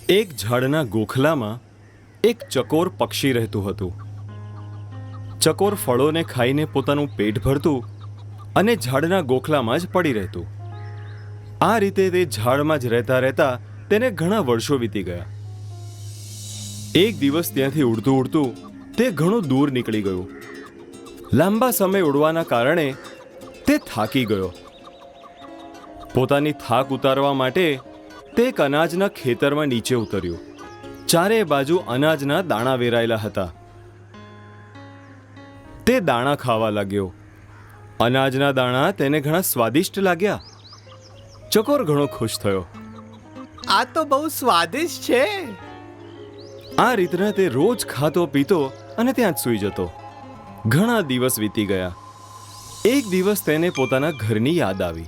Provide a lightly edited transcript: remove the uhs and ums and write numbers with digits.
એક ઝાડના ગોખલામાં એક ચકોર પક્ષી રહેતું હતું. ચકોર ફળોને ખાઈને પોતાનું પેટ ભરતું અને ઝાડના ગોખલામાં જ પડી રહેતું. આ રીતે તે ઝાડમાં જ રહેતા રહેતા તેને ઘણા વર્ષો વીતી ગયા. એક દિવસ ત્યાંથી ઉડતું ઉડતું તે ઘણું દૂર નીકળી ગયું. લાંબા સમય ઉડવાના કારણે તે થાકી ગયો. પોતાની થાક ઉતારવા માટે તે એક અનાજના ખેતરમાં નીચે ઉતર્યો. ચારે બાજુ અનાજના દાણા વેરાયેલા હતા. તે દાણા ખાવા લાગ્યો. અનાજના દાણા તેને ઘણા સ્વાદિષ્ટ લાગ્યા. ચકોર ઘણો ખુશ થયો. આ તો બહુ સ્વાદિષ્ટ છે. આ રીતના તે રોજ ખાતો પીતો અને ત્યાં જ સૂઈ જતો. ઘણા દિવસ વીતી ગયા. એક દિવસ તેને પોતાના ઘરની યાદ આવી.